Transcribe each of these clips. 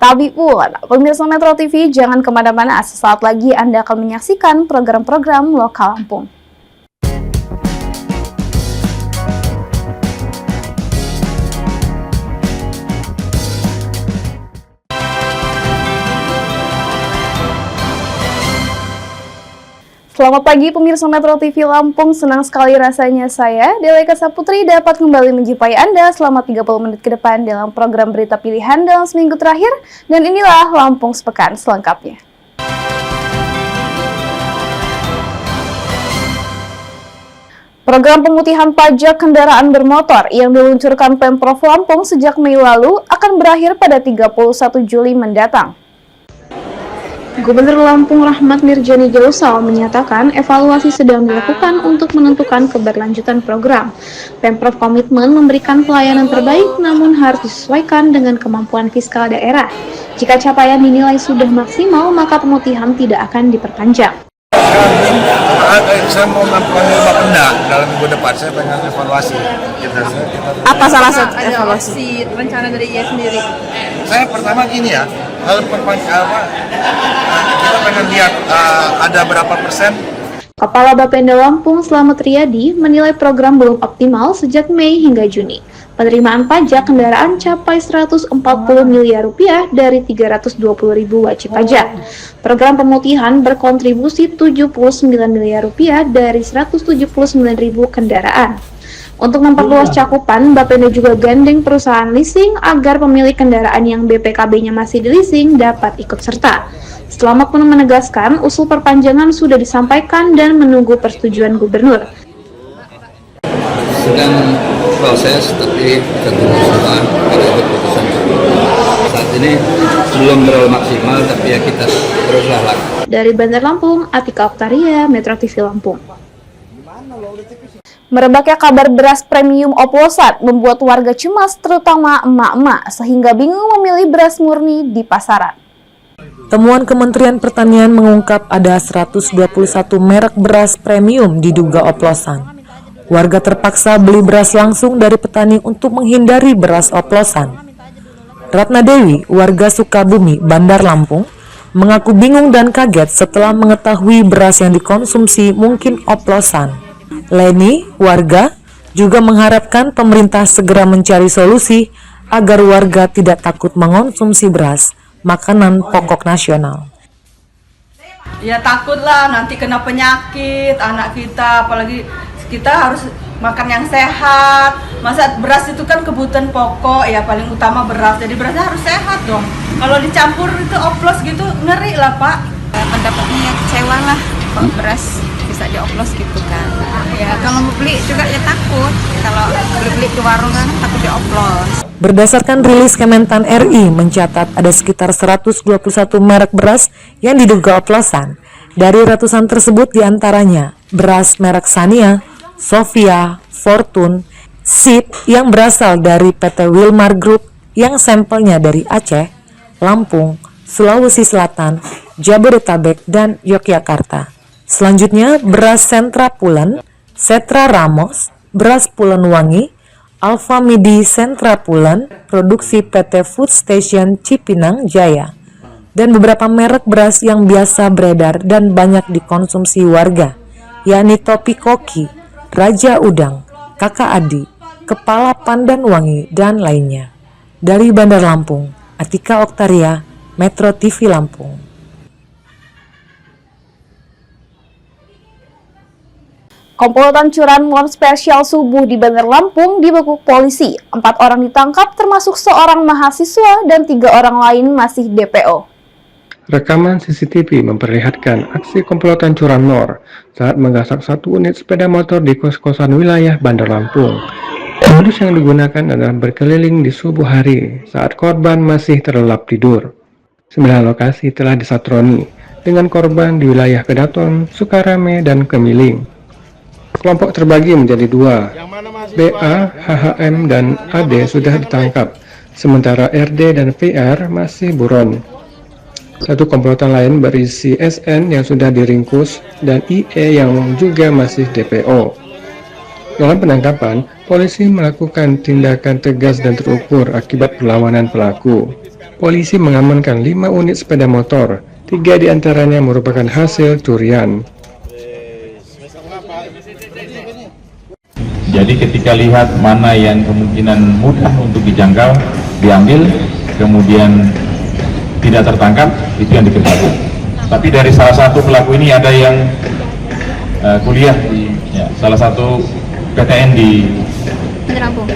Tapi pun, pemirsa Metro TV jangan kemana-mana, sesaat lagi Anda akan menyaksikan program-program lokal Lampung. Selamat pagi pemirsa Metro TV Lampung, senang sekali rasanya saya, Deleka Saputri, dapat kembali menjumpai Anda selama 30 menit ke depan dalam program berita pilihan dalam seminggu terakhir, dan inilah Lampung Sepekan selengkapnya. Program pemutihan pajak kendaraan bermotor yang diluncurkan Pemprov Lampung sejak Mei lalu akan berakhir pada 31 Juli mendatang. Gubernur Lampung Rahmat Mirjani Jausal menyatakan evaluasi sedang dilakukan untuk menentukan keberlanjutan program. Pemprov komitmen memberikan pelayanan terbaik namun harus disesuaikan dengan kemampuan fiskal daerah. Jika capaian dinilai sudah maksimal, maka pemutihan tidak akan diperpanjang. Saya mau panggil Bapenda dalam minggu depan, saya pengen evaluasi. Apa salah satu evaluasi? Rencana dari ia sendiri? Saya pertama gini ya, kita pengen lihat ada berapa persen. Kepala Bapenda Lampung Slamet Riyadi menilai program belum optimal sejak Mei hingga Juni. Penerimaan pajak kendaraan capai 140 miliar rupiah dari 320 ribu wajib pajak. Program pemutihan berkontribusi 79 miliar rupiah dari 179 ribu kendaraan. Untuk memperluas cakupan, Bapenda juga gandeng perusahaan leasing agar pemilik kendaraan yang BPKB-nya masih di leasing dapat ikut serta. Slamet pun menegaskan usul perpanjangan sudah disampaikan dan menunggu persetujuan gubernur. Sedang proses, tapi kita tunggu semua pada keputusan. Saat ini belum terlalu maksimal, tapi ya kita teruslah lakukan. Dari Bandar Lampung, Atika Oktaria, Metro TV Lampung. Merebaknya kabar beras premium oplosan membuat warga cemas, terutama emak-emak, sehingga bingung memilih beras murni di pasaran. Temuan Kementerian Pertanian mengungkap ada 121 merek beras premium diduga oplosan. Warga terpaksa beli beras langsung dari petani untuk menghindari beras oplosan. Ratna Dewi, warga Sukabumi, Bandar Lampung, mengaku bingung dan kaget setelah mengetahui beras yang dikonsumsi mungkin oplosan. Leni, warga, juga mengharapkan pemerintah segera mencari solusi agar warga tidak takut mengonsumsi beras, makanan pokok nasional. Ya takutlah nanti kena penyakit anak kita, apalagi kita harus makan yang sehat. Masa beras itu kan kebutuhan pokok ya, paling utama beras, jadi berasnya harus sehat dong. Kalau dicampur itu oplos gitu ngeri lah Pak. Pendapatnya kecewa lah kok beras bisa dioplos gitu kan. Ya kalau mau beli juga ya takut, kalau beli ke warung kan takut dioplos. Berdasarkan rilis Kementan RI mencatat ada sekitar 121 merek beras yang diduga oplosan. Dari ratusan tersebut diantaranya beras merek Sania, Sofia, Fortune, Sip yang berasal dari PT Wilmar Group yang sampelnya dari Aceh, Lampung, Sulawesi Selatan, Jabodetabek, dan Yogyakarta. Selanjutnya beras Sentra Pulen, Setra Ramos, beras Pulen Wangi, Alfa Midi Sentra Pulen, produksi PT Food Station Cipinang Jaya, dan beberapa merek beras yang biasa beredar dan banyak dikonsumsi warga, yakni Topi Koki, Raja Udang, Kakak Adi, Kepala Pandan Wangi, dan lainnya. Dari Bandar Lampung, Atika Oktaria, Metro TV Lampung. Komplotan curanmor spesial subuh di Bandar Lampung dibekuk polisi. 4 orang ditangkap termasuk seorang mahasiswa dan 3 orang lain masih DPO. Rekaman CCTV memperlihatkan aksi komplotan curanmor saat menggasak satu unit sepeda motor di kos-kosan wilayah Bandar Lampung. Modus yang digunakan adalah berkeliling di subuh hari saat korban masih terlelap tidur. 9 lokasi telah disatroni dengan korban di wilayah Kedaton, Sukarame, dan Kemiling. Kelompok terbagi menjadi 2. BA, HHM, dan AD sudah ditangkap, sementara RD dan VR masih buron. Satu komplotan lain berisi SN yang sudah diringkus dan IE yang juga masih DPO. Dalam penangkapan, polisi melakukan tindakan tegas dan terukur akibat perlawanan pelaku. polisi mengamankan 5 unit sepeda motor, 3 diantaranya merupakan hasil curian. Jadi ketika lihat mana yang kemungkinan mudah untuk dijangkau, diambil, kemudian tidak tertangkap, itu yang dikerjakan. Tapi dari salah satu pelaku ini ada yang kuliah di salah satu PTN di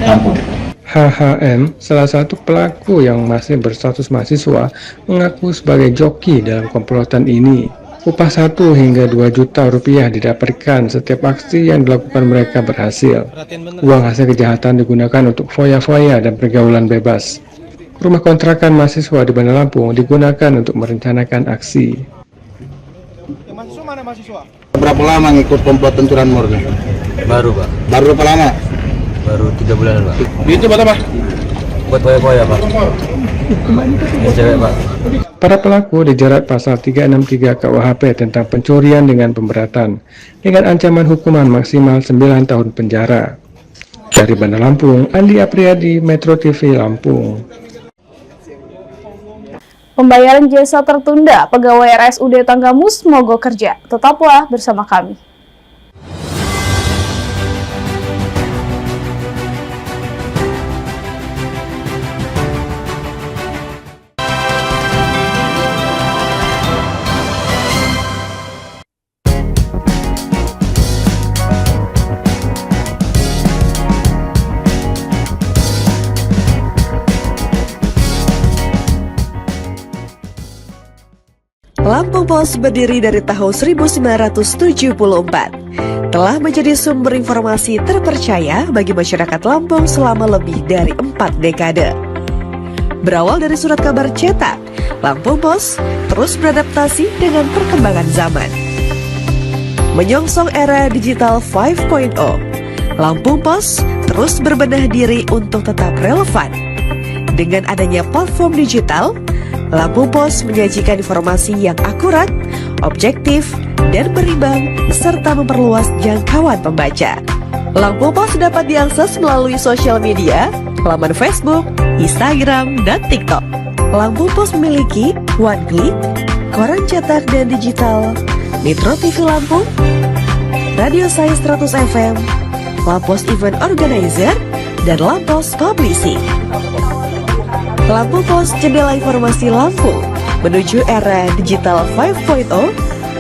Lampung. HHM, salah satu pelaku yang masih berstatus mahasiswa, mengaku sebagai joki dalam komplotan ini. Upah 1 hingga 2 juta rupiah didapatkan setiap aksi yang dilakukan mereka berhasil. Uang hasil kejahatan digunakan untuk foya-foya dan pergaulan bebas. Rumah kontrakan mahasiswa di Bandar Lampung digunakan untuk merencanakan aksi. Mahasiswa mana mahasiswa? Berapa lama ngikut komplotan curanmor? Baru, Pak. Baru berapa lama? Baru 3 bulan, Pak. Itu buat apa? Buat foya-foya, Pak. Ini cewek, Pak. Para pelaku dijerat pasal 363 KUHP tentang pencurian dengan pemberatan, dengan ancaman hukuman maksimal 9 tahun penjara. Dari Bandar Lampung, Andi Apriyadi, Metro TV Lampung. Pembayaran jasa tertunda pegawai RSUD Tanggamus mogok kerja. Tetaplah bersama kami. Lampung Pos berdiri dari tahun 1974, telah menjadi sumber informasi terpercaya bagi masyarakat Lampung selama lebih dari 4 dekade. Berawal dari surat kabar cetak, Lampung Pos terus beradaptasi dengan perkembangan zaman. Menyongsong era digital 5.0, Lampung Pos terus berbenah diri untuk tetap relevan. Dengan adanya platform digital, Lampung Pos menyajikan informasi yang akurat, objektif, dan berimbang, serta memperluas jangkauan pembaca. Lampung Pos dapat diakses melalui sosial media, laman Facebook, Instagram, dan TikTok. Lampung Pos memiliki One Click, koran cetak dan digital, Metro TV Lampung, Radio Saya 100 FM, Lampos Event Organizer, dan Lampos Publishing. Lampung Pos, jendela informasi Lampung. Menuju era digital 5.0,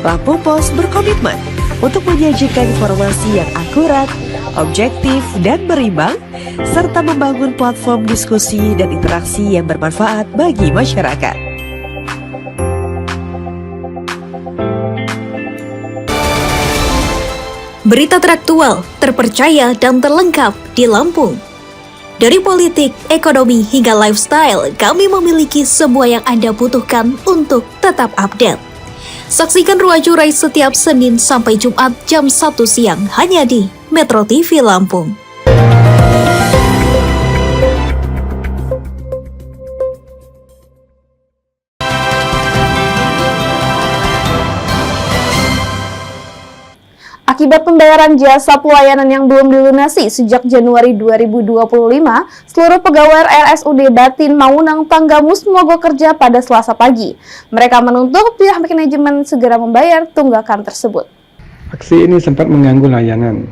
Lampung Pos berkomitmen untuk menyajikan informasi yang akurat, objektif, dan berimbang, serta membangun platform diskusi dan interaksi yang bermanfaat bagi masyarakat. Berita teraktual, terpercaya, dan terlengkap di Lampung. Dari politik, ekonomi, hingga lifestyle, kami memiliki semua yang Anda butuhkan untuk tetap update. Saksikan Ruang Curai setiap Senin sampai Jumat jam 1 siang hanya di Metro TV Lampung. Akibat pembayaran jasa pelayanan yang belum dilunasi sejak Januari 2025, seluruh pegawai RSUD Batin Maunang Tanggamus mogok kerja pada Selasa pagi. Mereka menuntut pihak manajemen segera membayar tunggakan tersebut. Aksi ini sempat mengganggu layanan,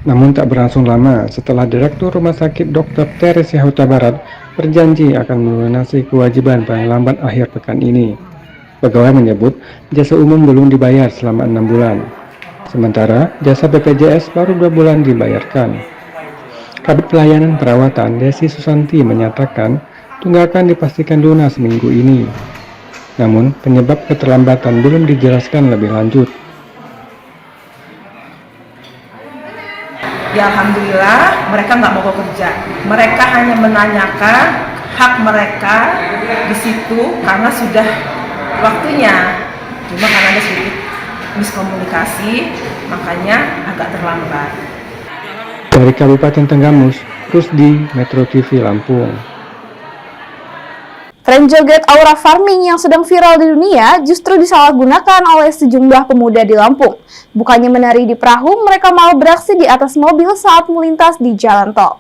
namun tak berlangsung lama setelah Direktur Rumah Sakit Dr. Teresia Huta Barat berjanji akan melunasi kewajiban paling lambat akhir pekan ini. Pegawai menyebut jasa umum belum dibayar selama 6 bulan. Sementara jasa BPJS baru 2 bulan dibayarkan. Kabid Pelayanan Perawatan Desi Susanti menyatakan tunggakan dipastikan lunas minggu ini. Namun penyebab keterlambatan belum dijelaskan lebih lanjut. Ya alhamdulillah mereka nggak mau kerja. Mereka hanya menanyakan hak mereka di situ karena sudah waktunya. Cuma karena ada sedikit miskomunikasi, makanya agak terlambat. Dari Kabupaten Tanggamus, Rusdi, Metro TV Lampung. Tren joget aura farming yang sedang viral di dunia justru disalahgunakan oleh sejumlah pemuda di Lampung. Bukannya menari di perahu, mereka malah beraksi di atas mobil saat melintas di jalan tol.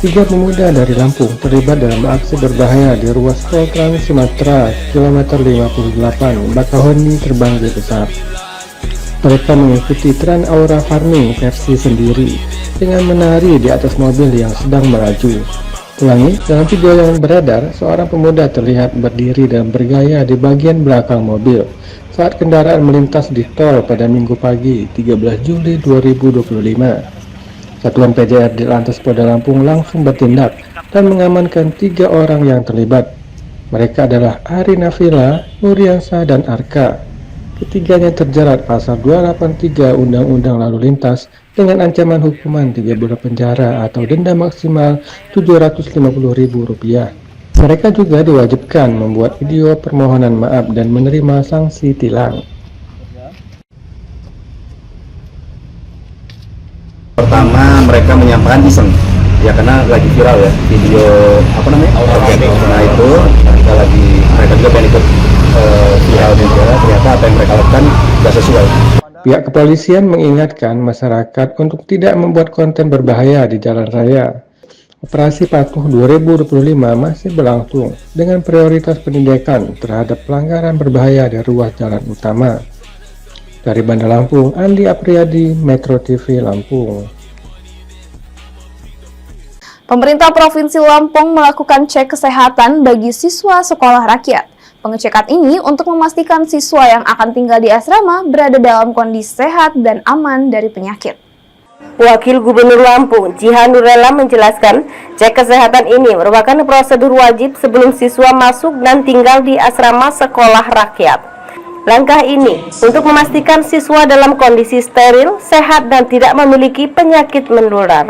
3 pemuda dari Lampung terlibat dalam aksi berbahaya di ruas tol Trans Sumatera kilometer 58 Bakahuni Terbanggi Besar. Mereka mengikuti tren aura farming versi sendiri dengan menari di atas mobil yang sedang melaju. Ulangi, dalam video yang beredar, seorang pemuda terlihat berdiri dan bergaya di bagian belakang mobil saat kendaraan melintas di tol pada Minggu pagi 13 Juli 2025. Satuan PJR di Lantas Polda Lampung langsung bertindak dan mengamankan 3 orang yang terlibat. Mereka adalah Ari Nafila, Nuriansa, dan Arka. Ketiganya terjerat pasal 283 Undang-Undang Lalu Lintas dengan ancaman hukuman 3 bulan penjara atau denda maksimal Rp750.000. Mereka juga diwajibkan membuat video permohonan maaf dan menerima sanksi tilang. Pertama mereka menyampaikan iseng ya, karena lagi viral ya video nah itu mereka juga pengen ikut viral juga, ternyata apa yang mereka lakukan tidak sesuai. Pihak kepolisian mengingatkan masyarakat untuk tidak membuat konten berbahaya di jalan raya. Operasi Patuh 2025 masih berlangsung dengan prioritas penindakan terhadap pelanggaran berbahaya di ruas jalan utama. Dari Bandar Lampung, Andi Apriyadi, Metro TV Lampung. Pemerintah Provinsi Lampung melakukan cek kesehatan bagi siswa sekolah rakyat. Pengecekan ini untuk memastikan siswa yang akan tinggal di asrama berada dalam kondisi sehat dan aman dari penyakit. Wakil Gubernur Lampung, Jihan Nurella menjelaskan, cek kesehatan ini merupakan prosedur wajib sebelum siswa masuk dan tinggal di asrama sekolah rakyat. Langkah ini untuk memastikan siswa dalam kondisi steril, sehat, dan tidak memiliki penyakit menular.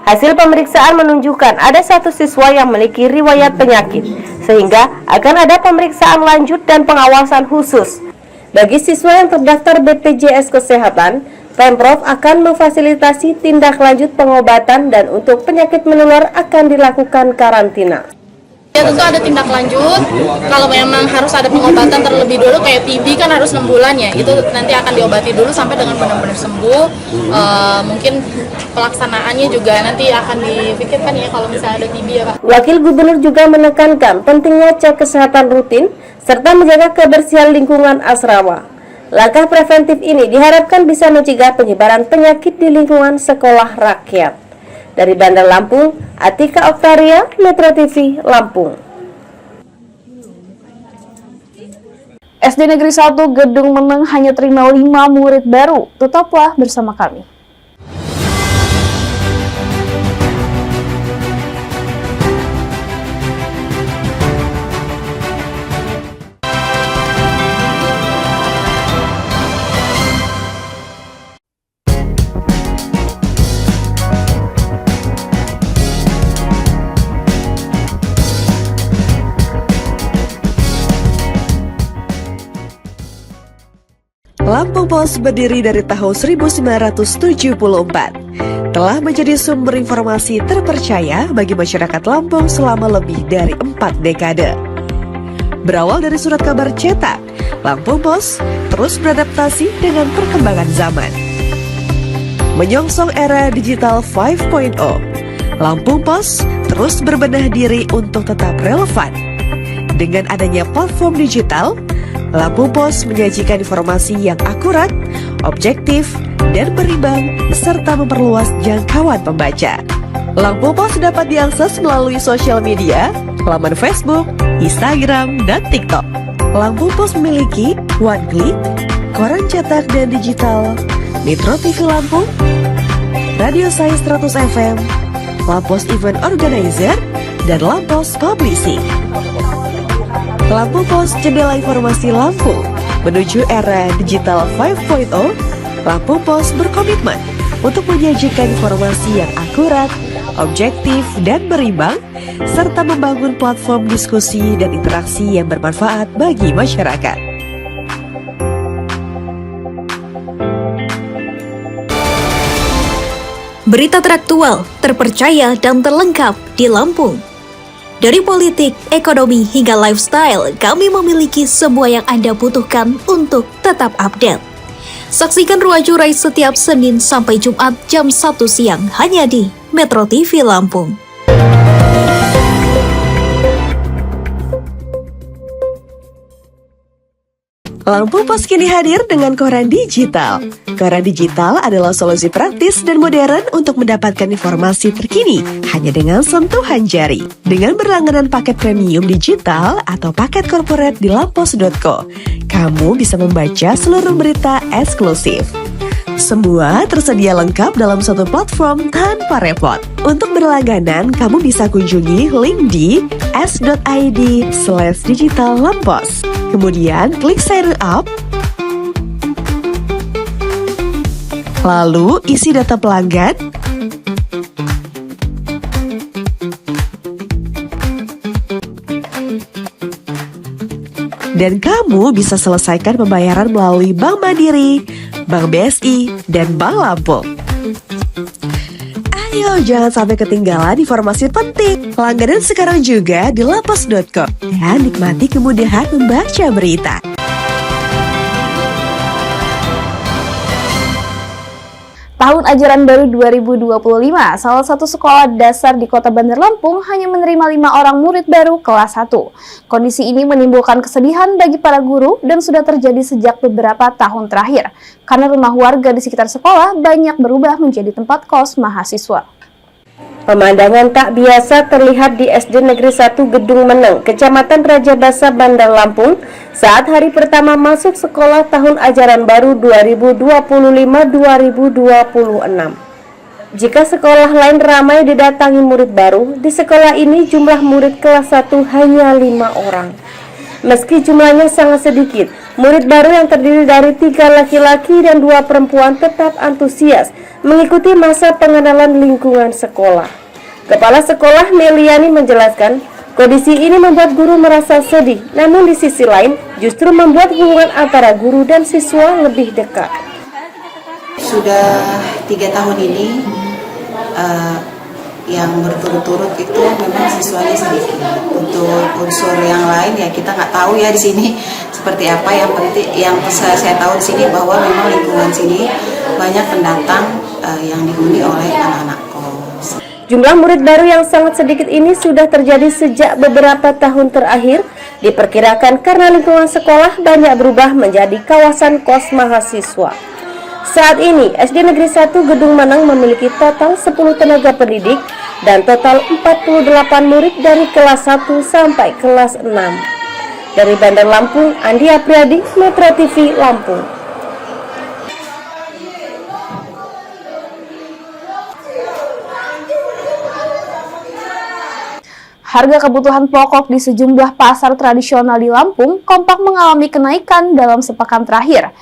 Hasil pemeriksaan menunjukkan ada 1 siswa yang memiliki riwayat penyakit, sehingga akan ada pemeriksaan lanjut dan pengawasan khusus. Bagi siswa yang terdaftar BPJS Kesehatan, Pemprov akan memfasilitasi tindak lanjut pengobatan dan untuk penyakit menular akan dilakukan karantina. Ya tentu ada tindak lanjut, kalau memang harus ada pengobatan terlebih dulu, kayak TB kan harus 6 bulan ya, itu nanti akan diobati dulu sampai dengan benar-benar sembuh. Mungkin pelaksanaannya juga nanti akan dipikirkan ya kalau misalnya ada TB ya Pak. Wakil Gubernur juga menekankan pentingnya cek kesehatan rutin, serta menjaga kebersihan lingkungan asrama. Langkah preventif ini diharapkan bisa mencegah penyebaran penyakit di lingkungan sekolah rakyat. Dari Bandar Lampung, Atika Oktaria, Metro TV, Lampung. SD Negeri 1 Gedung Meneng hanya terima 5 murid baru. Tetaplah bersama kami. Lampung Pos berdiri dari tahun 1974, telah menjadi sumber informasi terpercaya bagi masyarakat Lampung selama lebih dari 4 dekade. Berawal dari surat kabar cetak, Lampung Pos terus beradaptasi dengan perkembangan zaman. Menyongsong era digital 5.0, Lampung Pos terus berbenah diri untuk tetap relevan. Dengan adanya platform digital, Lampung Pos menyajikan informasi yang akurat, objektif, dan berimbang, serta memperluas jangkauan pembaca. Lampung Pos dapat diakses melalui sosial media, laman Facebook, Instagram, dan TikTok. Lampung Pos memiliki One Click, koran cetak dan digital, Metro TV Lampung, Radio Saya 100 FM, Lampos Event Organizer, dan Lampos Publishing. Lampung Pos, jendela informasi Lampung. Menuju era digital 5.0, Lampung Pos berkomitmen untuk menyajikan informasi yang akurat, objektif, dan berimbang, serta membangun platform diskusi dan interaksi yang bermanfaat bagi masyarakat. Berita teraktual, terpercaya, dan terlengkap di Lampung. Dari politik, ekonomi, hingga lifestyle, kami memiliki semua yang Anda butuhkan untuk tetap update. Saksikan Ruaju Rai setiap Senin sampai Jumat jam 1 siang hanya di Metro TV Lampung. Lampung Pos kini hadir dengan koran digital. Koran digital adalah solusi praktis dan modern untuk mendapatkan informasi terkini hanya dengan sentuhan jari. Dengan berlangganan paket premium digital atau paket corporate di lampos.co, kamu bisa membaca seluruh berita eksklusif. Semua tersedia lengkap dalam satu platform tanpa repot. Untuk berlangganan, kamu bisa kunjungi link di s.id/digitallampos. Kemudian klik sign up, lalu isi data pelanggan, dan kamu bisa selesaikan pembayaran melalui Bank Mandiri, Bank BSI, dan Bank Lampung. Ayo, jangan sampai ketinggalan informasi penting. Langganan sekarang juga di lampos.co dan nikmati kemudahan membaca berita. Tahun ajaran baru 2025, salah satu sekolah dasar di Kota Bandar Lampung hanya menerima 5 orang murid baru kelas 1. Kondisi ini menimbulkan kesedihan bagi para guru dan sudah terjadi sejak beberapa tahun terakhir, karena rumah warga di sekitar sekolah banyak berubah menjadi tempat kos mahasiswa. Pemandangan tak biasa terlihat di SD Negeri 1 Gedung Meneng, Kecamatan Raja Basa, Bandar Lampung, saat hari pertama masuk sekolah tahun ajaran baru 2025-2026. Jika sekolah lain ramai didatangi murid baru, di sekolah ini jumlah murid kelas 1 hanya 5 orang. Meski jumlahnya sangat sedikit, murid baru yang terdiri dari 3 laki-laki dan 2 perempuan tetap antusias mengikuti masa pengenalan lingkungan sekolah. Kepala sekolah Meliani menjelaskan, kondisi ini membuat guru merasa sedih, namun di sisi lain justru membuat hubungan antara guru dan siswa lebih dekat. Sudah 3 tahun ini yang berturut-turut itu memang siswanya sedikit. Untuk unsur yang lain ya kita nggak tahu ya di sini seperti apa. Yang penting yang saya tahu di sini bahwa memang lingkungan sini banyak pendatang yang dihuni oleh anak-anak kos. Jumlah murid baru yang sangat sedikit ini sudah terjadi sejak beberapa tahun terakhir. Diperkirakan karena lingkungan sekolah banyak berubah menjadi kawasan kos mahasiswa. Saat ini, SD Negeri 1 Gedung Meneng memiliki total 10 tenaga pendidik dan total 48 murid dari kelas 1 sampai kelas 6. Dari Bandar Lampung, Andi Apriadi, Metro TV Lampung. Harga kebutuhan pokok di sejumlah pasar tradisional di Lampung kompak mengalami kenaikan dalam sepekan terakhir.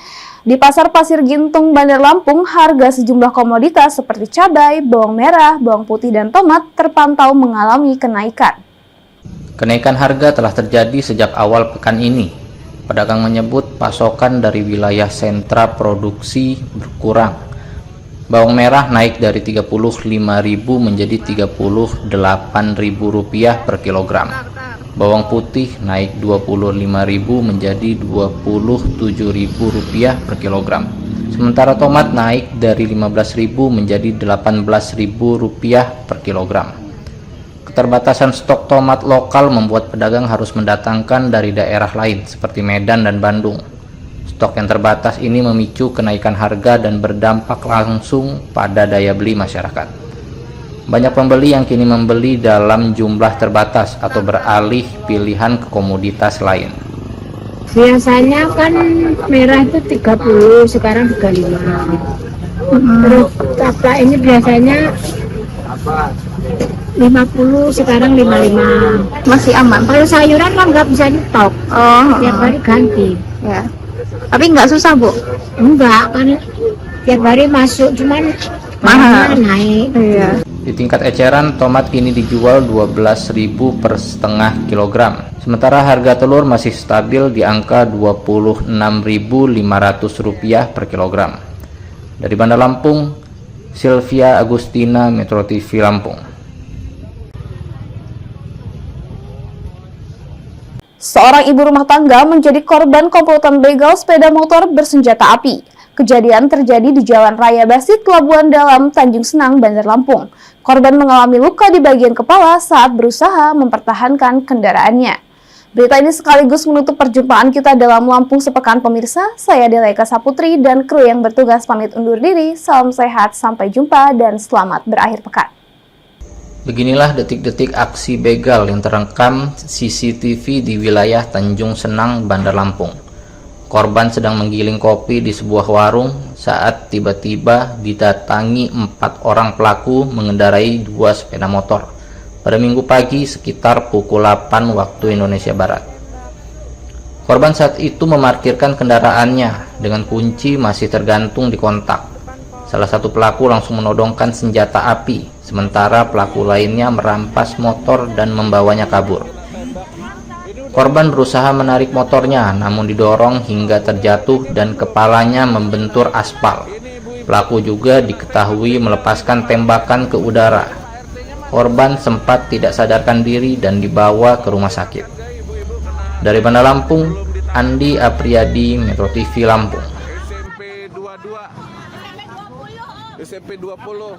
Di Pasar Pasir Gintung, Bandar Lampung, harga sejumlah komoditas seperti cabai, bawang merah, bawang putih, dan tomat terpantau mengalami kenaikan. Kenaikan harga telah terjadi sejak awal pekan ini. Pedagang menyebut pasokan dari wilayah sentra produksi berkurang. Bawang merah naik dari Rp35.000 menjadi Rp38.000 per kilogram. Bawang putih naik Rp25.000 menjadi Rp27.000 per kilogram. Sementara tomat naik dari Rp15.000 menjadi Rp18.000 per kilogram. Keterbatasan stok tomat lokal membuat pedagang harus mendatangkan dari daerah lain seperti Medan dan Bandung. Stok yang terbatas ini memicu kenaikan harga dan berdampak langsung pada daya beli masyarakat. Banyak pembeli yang kini membeli dalam jumlah terbatas atau beralih pilihan ke komoditas lain. Biasanya kan merah itu 30, sekarang 35. Terus cabai ini biasanya 50, sekarang 55. Masih aman. Kalau sayuran kan nggak bisa nyetok. Tiap hari ganti. Ya. Tapi nggak susah, Bu? Enggak, kan tiap hari masuk, cuman mahal naik. Iya. Di tingkat eceran, tomat kini dijual Rp12.000 per setengah kilogram. Sementara harga telur masih stabil di angka Rp26.500 per kilogram. Dari Bandar Lampung, Sylvia Agustina, Metro TV Lampung. Seorang ibu rumah tangga menjadi korban komplotan begal sepeda motor bersenjata api. Kejadian terjadi di Jalan Raya Basit, Pelabuhan Dalam, Tanjung Senang, Bandar Lampung. Korban mengalami luka di bagian kepala saat berusaha mempertahankan kendaraannya. Berita ini sekaligus menutup perjumpaan kita dalam Lampung Sepekan pemirsa. Saya Delaika Saputri dan kru yang bertugas pamit undur diri. Salam sehat, sampai jumpa dan selamat berakhir pekan. Beginilah detik-detik aksi begal yang terekam CCTV di wilayah Tanjung Senang, Bandar Lampung. Korban sedang menggiling kopi di sebuah warung saat tiba-tiba didatangi 4 orang pelaku mengendarai 2 sepeda motor pada Minggu pagi sekitar pukul 8 waktu Indonesia Barat. Korban saat itu memarkirkan kendaraannya dengan kunci masih tergantung di kontak. Salah satu pelaku langsung menodongkan senjata api, sementara pelaku lainnya merampas motor dan membawanya kabur. Korban berusaha menarik motornya, namun didorong hingga terjatuh dan kepalanya membentur aspal. Pelaku juga diketahui melepaskan tembakan ke udara. Korban sempat tidak sadarkan diri dan dibawa ke rumah sakit. Dari Bandar Lampung, Andi Apriyadi, Metro TV Lampung. SMP 20